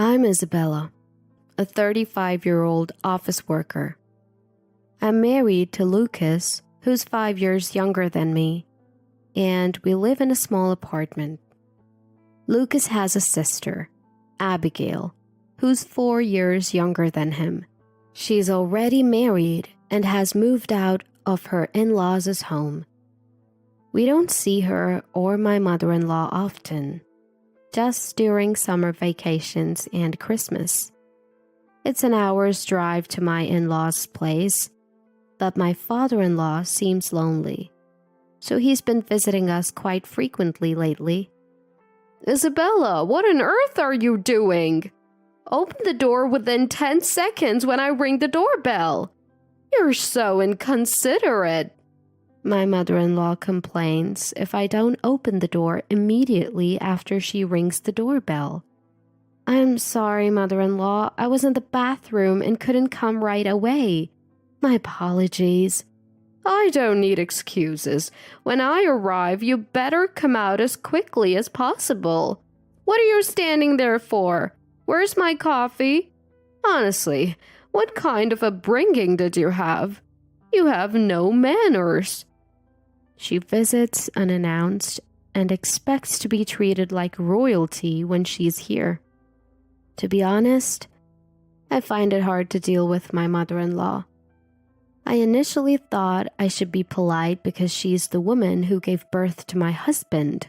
I'm Isabella, a 35-year-old office worker. I'm married to Lucas, who's 5 years younger than me, and we live in a small apartment. Lucas has a sister, Abigail, who's 4 years younger than him. She's already married and has moved out of her in-laws' home. We don't see her or my mother-in-law often, just during summer vacations and Christmas. It's an hour's drive to my in-laws' place, but my father-in-law seems lonely, so he's been visiting us quite frequently lately. Isabella, what on earth are you doing? Open the door within 10 seconds when I ring the doorbell. You're so inconsiderate. My mother-in-law complains if I don't open the door immediately after she rings the doorbell. I'm sorry, mother-in-law. I was in the bathroom and couldn't come right away. My apologies. I don't need excuses. When I arrive, you better come out as quickly as possible. What are you standing there for? Where's my coffee? Honestly, what kind of upbringing did you have? You have no manners. She visits unannounced and expects to be treated like royalty when she's here. To be honest, I find it hard to deal with my mother-in-law. I initially thought I should be polite because she's the woman who gave birth to my husband,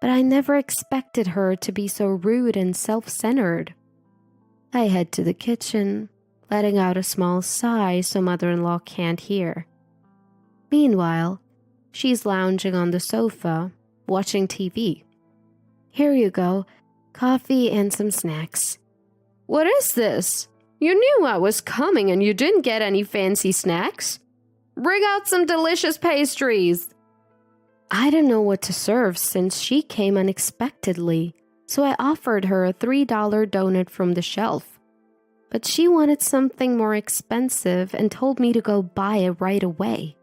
but I never expected her to be so rude and self-centered. I head to the kitchen, letting out a small sigh so mother-in-law can't hear. Meanwhile, she's lounging on the sofa, watching TV. Here you go, coffee and some snacks. What is this? You knew I was coming and you didn't get any fancy snacks. Bring out some delicious pastries. I didn't know what to serve since she came unexpectedly, so I offered her a $3 donut from the shelf. But she wanted something more expensive and told me to go buy it right away.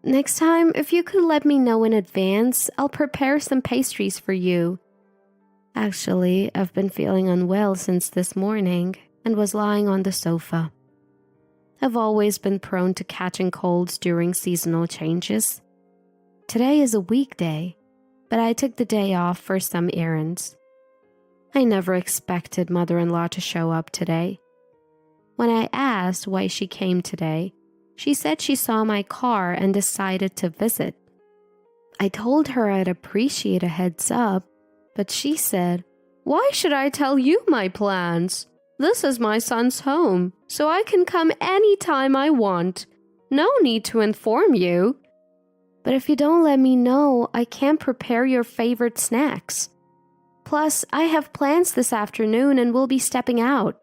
Next time, if you could let me know in advance, I'll prepare some pastries for you. Actually, I've been feeling unwell since this morning and was lying on the sofa. I've always been prone to catching colds during seasonal changes. Today is a weekday, but I took the day off for some errands. I never expected mother-in-law to show up today. When I asked why she came today, she said she saw my car and decided to visit. I told her I'd appreciate a heads up, but she said, "Why should I tell you my plans? This is my son's home, so I can come anytime I want. No need to inform you." But if you don't let me know, I can't prepare your favorite snacks. Plus, I have plans this afternoon and will be stepping out,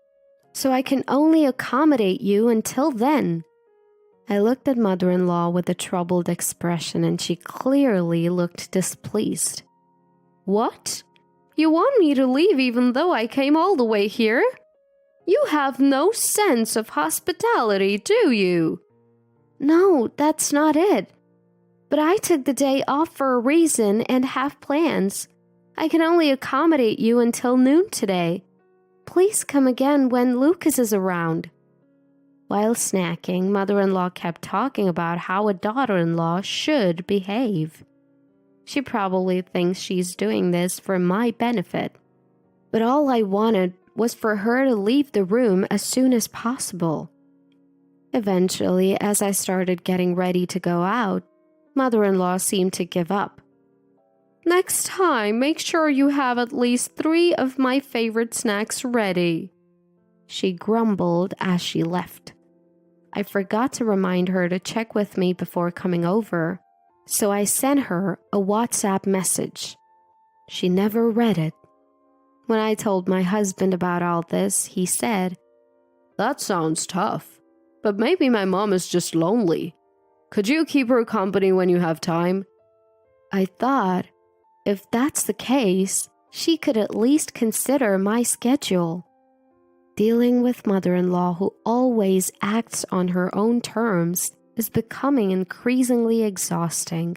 so I can only accommodate you until then. I looked at mother-in-law with a troubled expression and she clearly looked displeased. What? You want me to leave even though I came all the way here? You have no sense of hospitality, do you? No, that's not it. But I took the day off for a reason and have plans. I can only accommodate you until noon today. Please come again when Lucas is around. While snacking, mother-in-law kept talking about how a daughter-in-law should behave. She probably thinks she's doing this for my benefit. But all I wanted was for her to leave the room as soon as possible. Eventually, as I started getting ready to go out, mother-in-law seemed to give up. Next time, make sure you have at least 3 of my favorite snacks ready, she grumbled as she left. I forgot to remind her to check with me before coming over, so I sent her a WhatsApp message. She never read it. When I told my husband about all this, he said, "That sounds tough, but maybe my mom is just lonely. Could you keep her company when you have time?" I thought, if that's the case, she could at least consider my schedule. Dealing with mother-in-law who always acts on her own terms is becoming increasingly exhausting.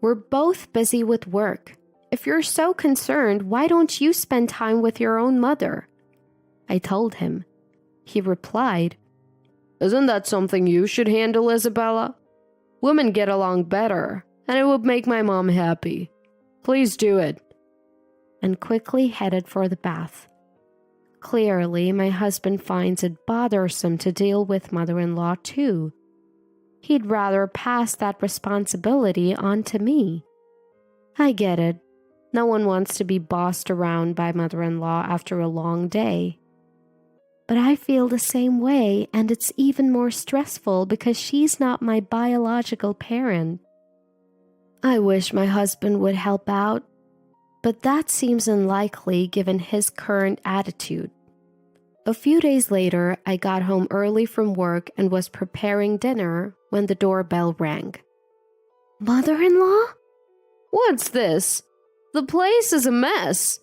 We're both busy with work, If you're so concerned, why don't you spend time with your own mother? I told him. He replied, Isn't that something you should handle, Isabella? Women get along better, and it would make my mom happy. Please do it. And quickly headed for the bath. Clearly, my husband finds it bothersome to deal with mother-in-law too. He'd rather pass that responsibility on to me. I get it. No one wants to be bossed around by mother-in-law after a long day. But I feel the same way, and it's even more stressful because she's not my biological parent. I wish my husband would help out, but that seems unlikely given his current attitude. A few days later, I got home early from work and was preparing dinner when the doorbell rang. Mother-in-law? What's this? The place is a mess.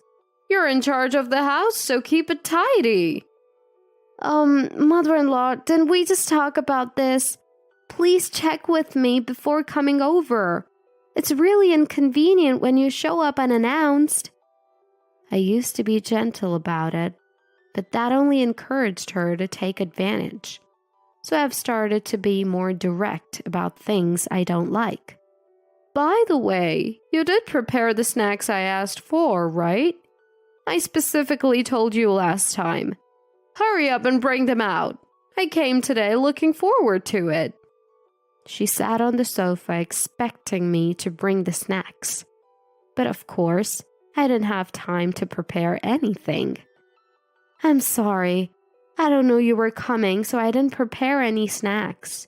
You're in charge of the house, so keep it tidy. Mother-in-law, didn't we just talk about this? Please check with me before coming over. It's really inconvenient when you show up unannounced. I used to be gentle about it, but that only encouraged her to take advantage. So I've started to be more direct about things I don't like. By the way, you did prepare the snacks I asked for, right? I specifically told you last time. Hurry up and bring them out. I came today looking forward to it. She sat on the sofa expecting me to bring the snacks. But of course, I didn't have time to prepare anything. I'm sorry. I don't know you were coming, so I didn't prepare any snacks.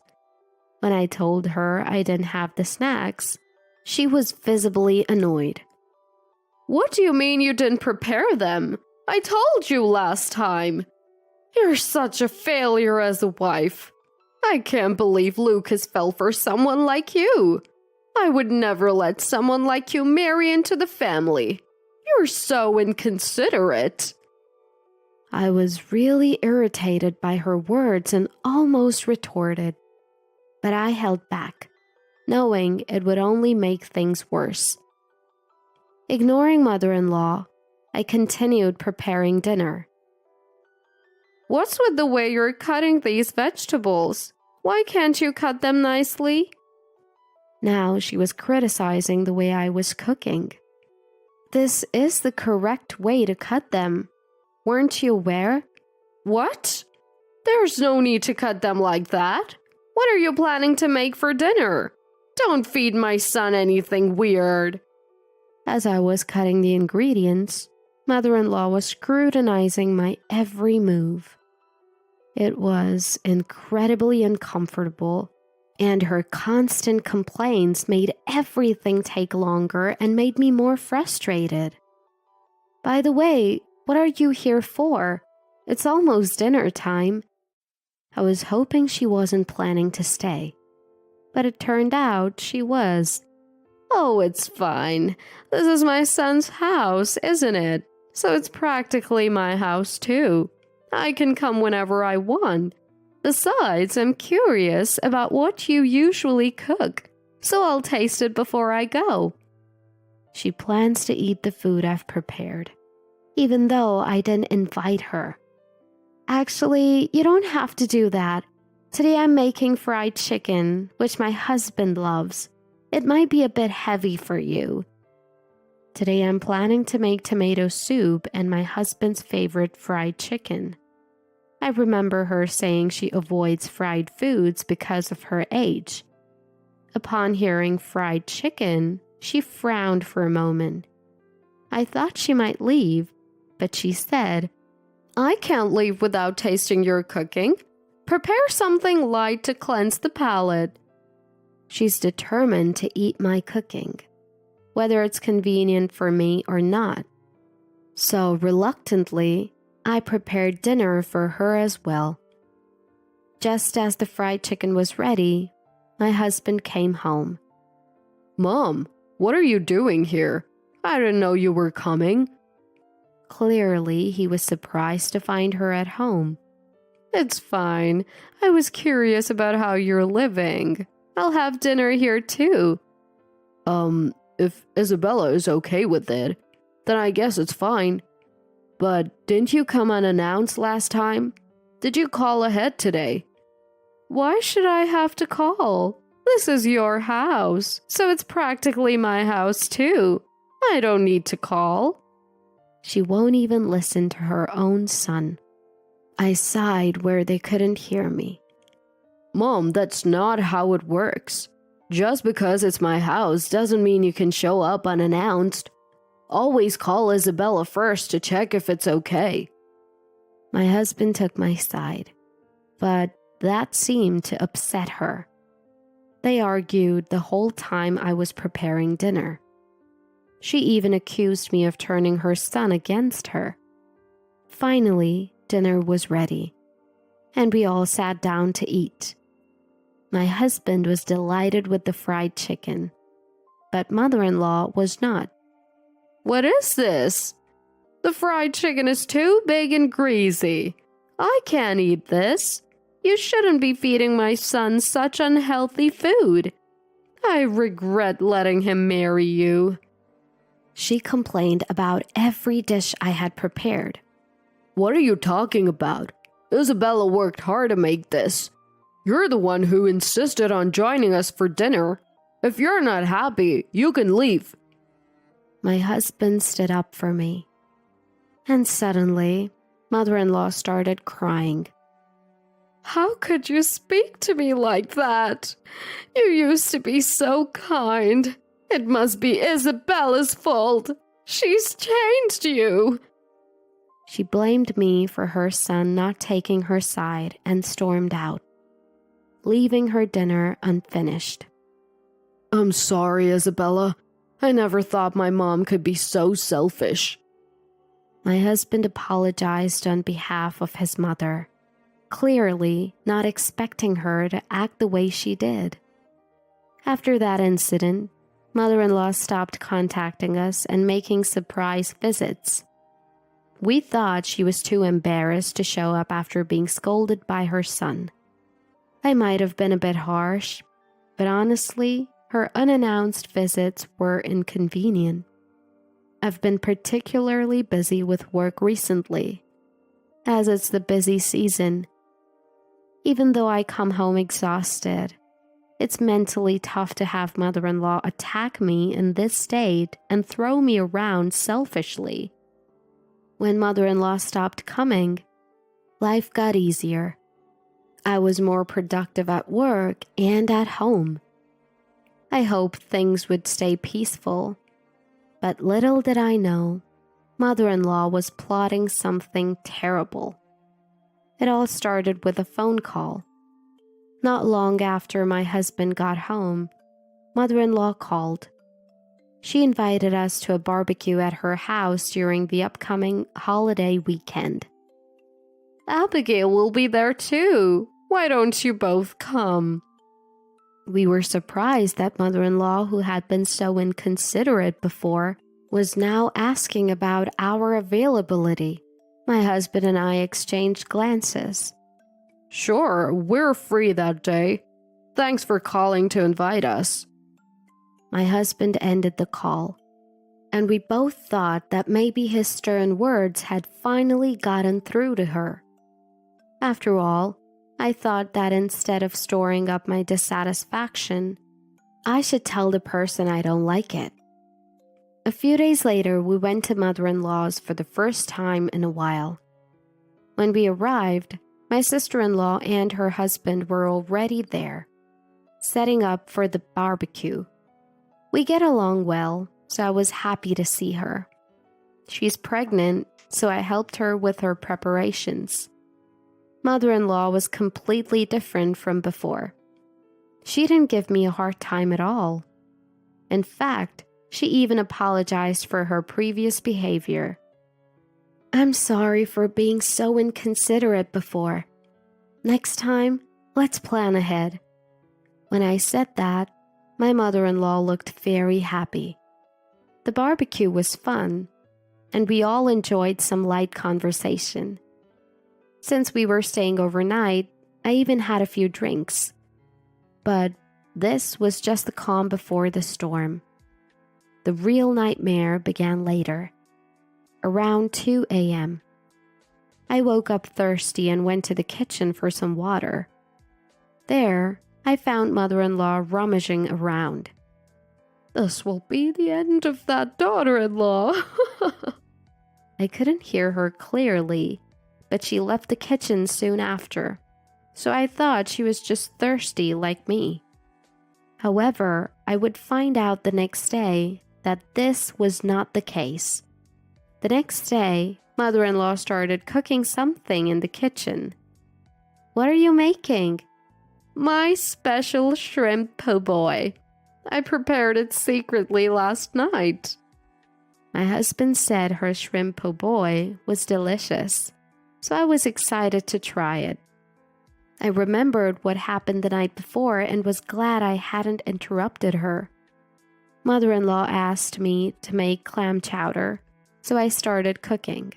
When I told her I didn't have the snacks, she was visibly annoyed. What do you mean you didn't prepare them? I told you last time. You're such a failure as a wife. I can't believe Lucas fell for someone like you. I would never let someone like you marry into the family. You're so inconsiderate. I was really irritated by her words and almost retorted. But I held back, knowing it would only make things worse. Ignoring mother-in-law, I continued preparing dinner. What's with the way you're cutting these vegetables? Why can't you cut them nicely? Now she was criticizing the way I was cooking. This is the correct way to cut them. Weren't you aware? What? There's no need to cut them like that. What are you planning to make for dinner? Don't feed my son anything weird. As I was cutting the ingredients, mother-in-law was scrutinizing my every move. It was incredibly uncomfortable, and her constant complaints made everything take longer and made me more frustrated. By the way, what are you here for? It's almost dinner time. I was hoping she wasn't planning to stay, but it turned out she was. Oh, it's fine. This is my son's house, isn't it? So it's practically my house too. I can come whenever I want. Besides, I'm curious about what you usually cook, so I'll taste it before I go. She plans to eat the food I've prepared, even though I didn't invite her. Actually, you don't have to do that. Today I'm making fried chicken, which my husband loves. It might be a bit heavy for you. Today I'm planning to make tomato soup and my husband's favorite fried chicken. I remember her saying she avoids fried foods because of her age. Upon hearing fried chicken, she frowned for a moment. I thought she might leave, but she said, I can't leave without tasting your cooking. Prepare something light to cleanse the palate. She's determined to eat my cooking, whether it's convenient for me or not. So reluctantly, I prepared dinner for her as well. Just as the fried chicken was ready, my husband came home. Mom, what are you doing here? I didn't know you were coming. Clearly, he was surprised to find her at home. It's fine. I was curious about how you're living. I'll have dinner here too. If Isabella is okay with it, then I guess it's fine. But didn't you come unannounced last time? Did you call ahead today? Why should I have to call? This is your house, so it's practically my house too. I don't need to call. She won't even listen to her own son. I sighed where they couldn't hear me. Mom, that's not how it works. Just because it's my house doesn't mean you can show up unannounced. Always call Isabella first to check if it's okay. My husband took my side, but that seemed to upset her. They argued the whole time I was preparing dinner. She even accused me of turning her son against her. Finally, dinner was ready, and we all sat down to eat. My husband was delighted with the fried chicken, but mother-in-law was not. What is this? The fried chicken is too big and greasy. I can't eat this. You shouldn't be feeding my son such unhealthy food. I regret letting him marry you. She complained about every dish I had prepared. What are you talking about? Isabella worked hard to make this. You're the one who insisted on joining us for dinner. If you're not happy, you can leave. My husband stood up for me. And suddenly, mother-in-law started crying. How could you speak to me like that? You used to be so kind. It must be Isabella's fault. She's changed you. She blamed me for her son not taking her side and stormed out, leaving her dinner unfinished. I'm sorry, Isabella. I never thought my mom could be so selfish. My husband apologized on behalf of his mother, clearly not expecting her to act the way she did. After that incident, mother-in-law stopped contacting us and making surprise visits. We thought she was too embarrassed to show up after being scolded by her son. I might have been a bit harsh, but honestly, her unannounced visits were inconvenient. I've been particularly busy with work recently, as it's the busy season. Even though I come home exhausted, it's mentally tough to have mother-in-law attack me in this state and throw me around selfishly. When mother-in-law stopped coming, life got easier. I was more productive at work and at home. I hoped things would stay peaceful, but little did I know, mother-in-law was plotting something terrible. It all started with a phone call. Not long after my husband got home, mother-in-law called. She invited us to a barbecue at her house during the upcoming holiday weekend. Abigail will be there too. Why don't you both come? We were surprised that mother-in-law, who had been so inconsiderate before, was now asking about our availability. My husband and I exchanged glances. Sure, we're free that day. Thanks for calling to invite us. My husband ended the call, and we both thought that maybe his stern words had finally gotten through to her. After all, I thought that instead of storing up my dissatisfaction, I should tell the person I don't like it. A few days later, we went to mother-in-law's for the first time in a while. When we arrived, my sister-in-law and her husband were already there, setting up for the barbecue. We get along well, so I was happy to see her. She's pregnant, so I helped her with her preparations. Mother-in-law was completely different from before. She didn't give me a hard time at all. In fact, she even apologized for her previous behavior. I'm sorry for being so inconsiderate before. Next time, let's plan ahead. When I said that, my mother-in-law looked very happy. The barbecue was fun, and we all enjoyed some light conversation. Since we were staying overnight, I even had a few drinks. But this was just the calm before the storm. The real nightmare began later, around 2 a.m. I woke up thirsty and went to the kitchen for some water. There, I found mother-in-law rummaging around. "This will be the end of that daughter-in-law." I couldn't hear her clearly, but she left the kitchen soon after, so I thought she was just thirsty like me. However, I would find out the next day that this was not the case. The next day, mother-in-law started cooking something in the kitchen. "What are you making?" "My special shrimp po' boy. I prepared it secretly last night." My husband said her shrimp po' boy was delicious, so I was excited to try it. I remembered what happened the night before and was glad I hadn't interrupted her. Mother-in-law asked me to make clam chowder, so I started cooking.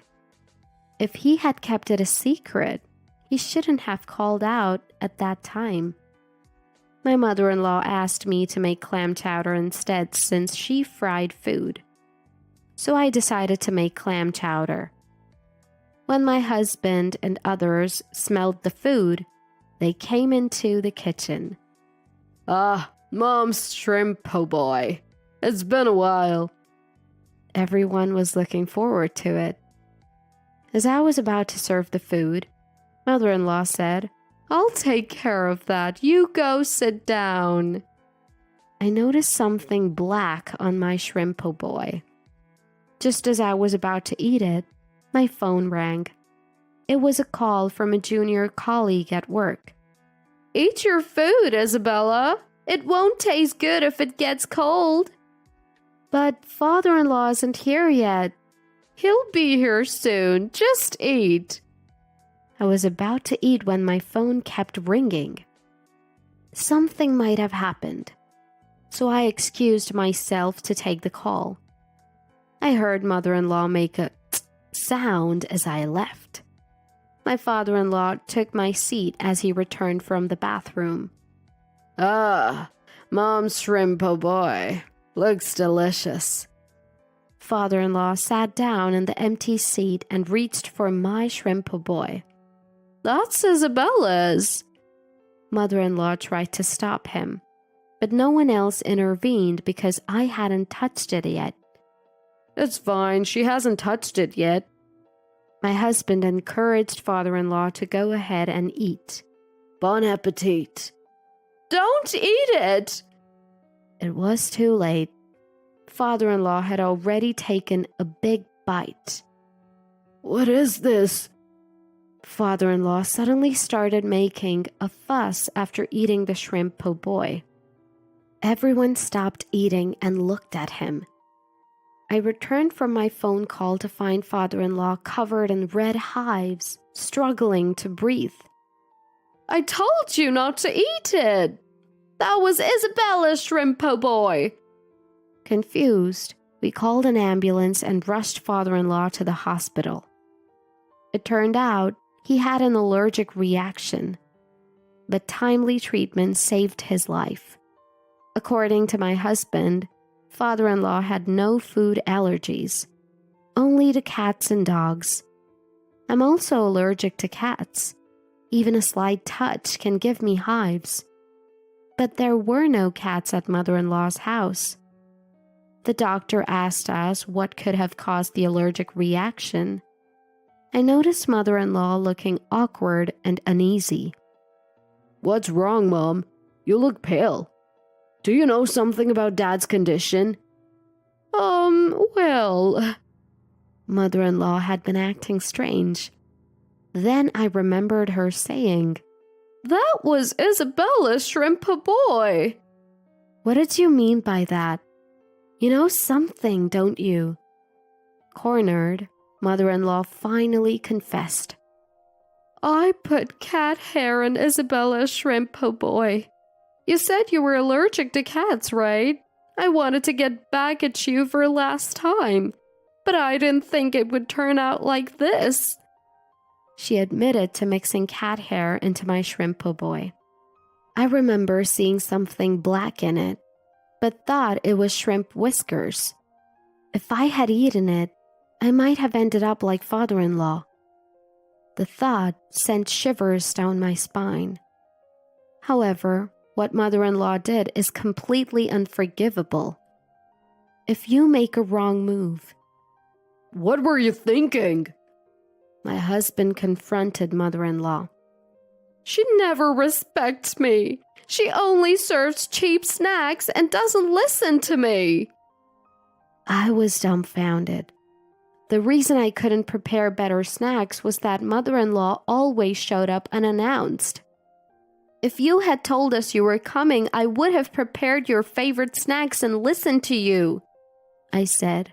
If he had kept it a secret, he shouldn't have called out at that time. My mother-in-law asked me to make clam chowder instead since she fried food. So I decided to make clam chowder. When my husband and others smelled the food, they came into the kitchen. "Ah, Mom's shrimp po' boy. It's been a while." Everyone was looking forward to it. As I was about to serve the food, mother-in-law said, "I'll take care of that. You go sit down." I noticed something black on my shrimp po' boy. Just as I was about to eat it, my phone rang. It was a call from a junior colleague at work. "Eat your food, Isabella. It won't taste good if it gets cold." "But father-in-law isn't here yet." "He'll be here soon. Just eat." I was about to eat when my phone kept ringing. Something might have happened, so I excused myself to take the call. I heard mother-in-law make a tsk sound as I left. My father-in-law took my seat as he returned from the bathroom. "Ah, Mom's shrimp po' boy. Looks delicious." Father-in-law sat down in the empty seat and reached for my shrimp po' boy. "That's Isabella's." Mother-in-law tried to stop him, but no one else intervened because I hadn't touched it yet. "It's fine. She hasn't touched it yet." My husband encouraged father-in-law to go ahead and eat. "Bon appetit." "Don't eat it." It was too late. Father-in-law had already taken a big bite. "What is this?" Father-in-law suddenly started making a fuss after eating the shrimp po' boy. Everyone stopped eating and looked at him. I returned from my phone call to find father-in-law covered in red hives, struggling to breathe. "I told you not to eat it. That was Isabella's shrimp po' boy." Confused, we called an ambulance and rushed father-in-law to the hospital. It turned out he had an allergic reaction, but timely treatment saved his life. According to my husband, father-in-law had no food allergies, only to cats and dogs. I'm also allergic to cats. Even a slight touch can give me hives. But there were no cats at mother-in-law's house. The doctor asked us what could have caused the allergic reaction. I noticed mother-in-law looking awkward and uneasy. "What's wrong, Mom? You look pale. Do you know something about Dad's condition?" Well..." Mother-in-law had been acting strange. Then I remembered her saying, "That was Isabella's shrimp po' boy." "What did you mean by that? You know something, don't you?" Cornered, mother-in-law finally confessed. "I put cat hair in Isabella's shrimp po' boy. You said you were allergic to cats, right? I wanted to get back at you for last time, but I didn't think it would turn out like this." She admitted to mixing cat hair into my shrimp po' boy. I remember seeing something black in it, but thought it was shrimp whiskers. If I had eaten it, I might have ended up like father-in-law. The thought sent shivers down my spine. However, what mother-in-law did is completely unforgivable. If you make a wrong move... What were you thinking? My husband confronted mother-in-law. She never respects me. She only serves cheap snacks and doesn't listen to me. I was dumbfounded. The reason I couldn't prepare better snacks was that mother-in-law always showed up unannounced. If you had told us you were coming, I would have prepared your favorite snacks and listened to you, I said.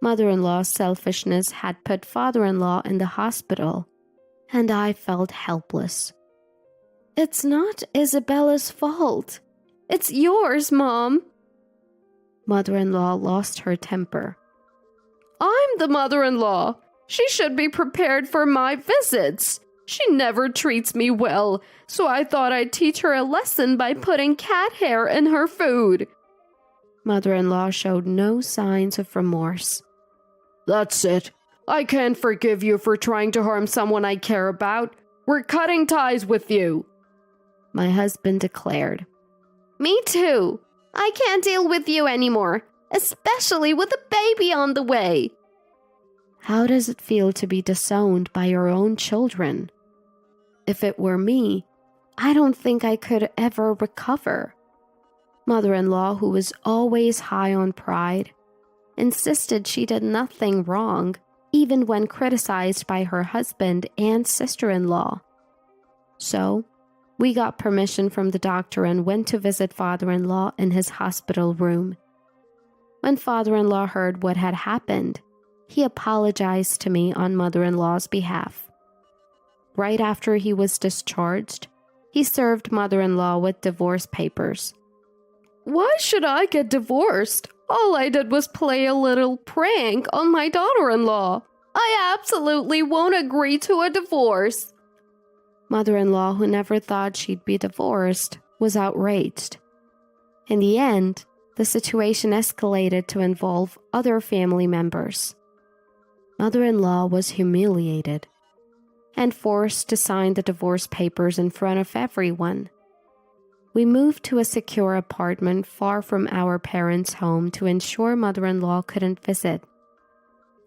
Mother-in-law's selfishness had put father-in-law in the hospital, and I felt helpless. It's not Isabella's fault. It's yours, Mom. Mother-in-law lost her temper. I'm the mother-in-law. She should be prepared for my visits. She never treats me well, so I thought I'd teach her a lesson by putting cat hair in her food. Mother-in-law showed no signs of remorse. That's it. I can't forgive you for trying to harm someone I care about. We're cutting ties with you, my husband declared. Me too. I can't deal with you anymore, especially with a baby on the way. How does it feel to be disowned by your own children? If it were me, I don't think I could ever recover. Mother-in-law, who was always high on pride, insisted she did nothing wrong, even when criticized by her husband and sister-in-law. So, we got permission from the doctor and went to visit father-in-law in his hospital room. When father-in-law heard what had happened, he apologized to me on mother-in-law's behalf. Right after he was discharged, he served mother-in-law with divorce papers. Why should I get divorced? All I did was play a little prank on my daughter-in-law. I absolutely won't agree to a divorce. Mother-in-law, who never thought she'd be divorced, was outraged. In the end, the situation escalated to involve other family members. Mother-in-law was humiliated and forced to sign the divorce papers in front of everyone. We moved to a secure apartment far from our parents' home to ensure mother-in-law couldn't visit.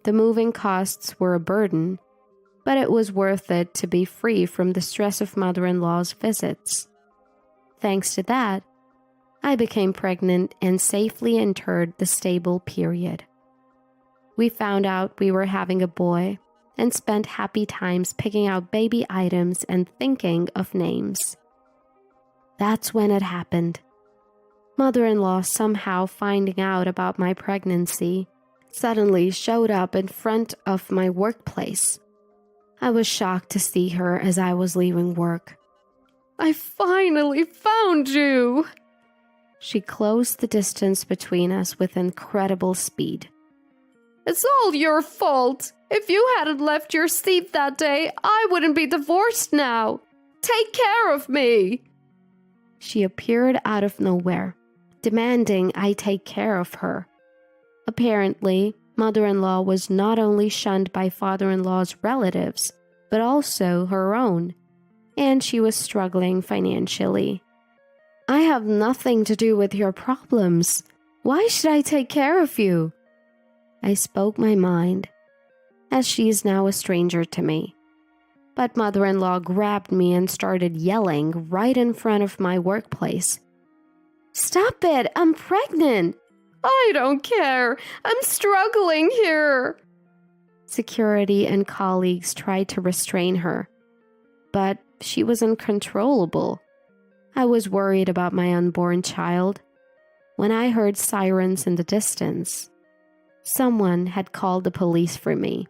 The moving costs were a burden, but it was worth it to be free from the stress of mother-in-law's visits. Thanks to that, I became pregnant and safely entered the stable period. We found out we were having a boy and spent happy times picking out baby items and thinking of names. That's when it happened. Mother-in-law, somehow finding out about my pregnancy, suddenly showed up in front of my workplace. I was shocked to see her as I was leaving work. I finally found you! She closed the distance between us with incredible speed. It's all your fault. If you hadn't left your seat that day, I wouldn't be divorced now. Take care of me. She appeared out of nowhere, demanding I take care of her. Apparently, mother-in-law was not only shunned by father-in-law's relatives, but also her own, and she was struggling financially. I have nothing to do with your problems. Why should I take care of you? I spoke my mind, as she is now a stranger to me. But mother-in-law grabbed me and started yelling right in front of my workplace. Stop it! I'm pregnant! I don't care! I'm struggling here! Security and colleagues tried to restrain her, but she was uncontrollable. I was worried about my unborn child when I heard sirens in the distance. Someone had called the police for me.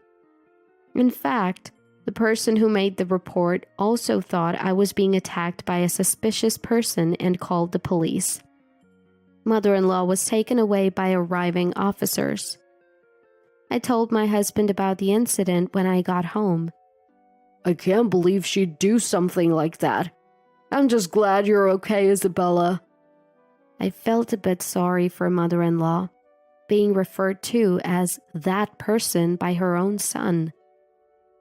In fact, the person who made the report also thought I was being attacked by a suspicious person and called the police. Mother-in-law was taken away by arriving officers. I told my husband about the incident when I got home. I can't believe she'd do something like that. I'm just glad you're okay, Isabella. I felt a bit sorry for mother-in-law. being referred to as that person by her own son.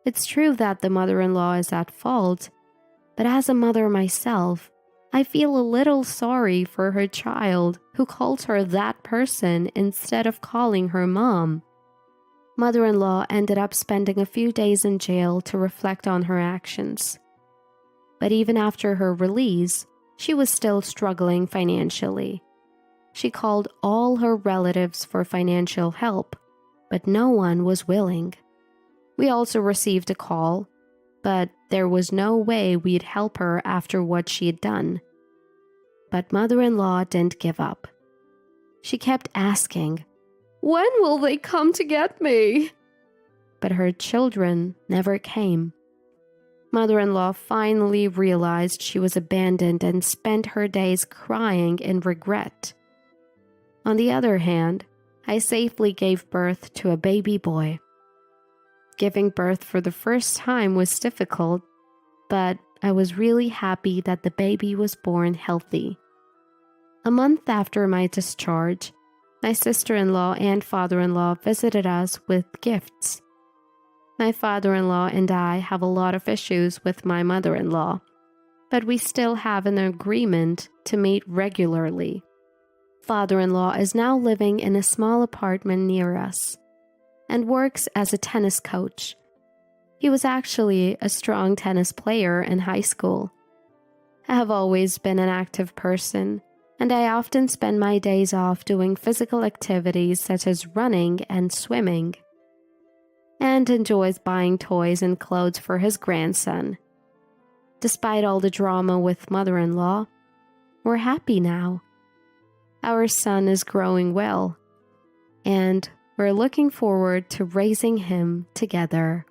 It's true that the mother-in-law is at fault, but as a mother myself, I feel a little sorry for her child who calls her that person instead of calling her mom. Mother-in-law ended up spending a few days in jail to reflect on her actions. But even after her release, she was still struggling financially. She called all her relatives for financial help, but no one was willing. We also received a call, but there was no way we'd help her after what she had done. But mother-in-law didn't give up. She kept asking, "When will they come to get me?" but her children never came. Mother-in-law finally realized she was abandoned and spent her days crying in regret. On the other hand, I safely gave birth to a baby boy. Giving birth for the first time was difficult, but I was really happy that the baby was born healthy. A month after my discharge, my sister-in-law and father-in-law visited us with gifts. My father-in-law and I have a lot of issues with my mother-in-law, but we still have an agreement to meet regularly. Father-in-law is now living in a small apartment near us and works as a tennis coach. He was actually a strong tennis player in high school. I have always been an active person, and I often spend my days off doing physical activities such as running and swimming, and enjoys buying toys and clothes for his grandson. Despite all the drama with mother-in-law, we're happy now. Our son is growing well, and we're looking forward to raising him together.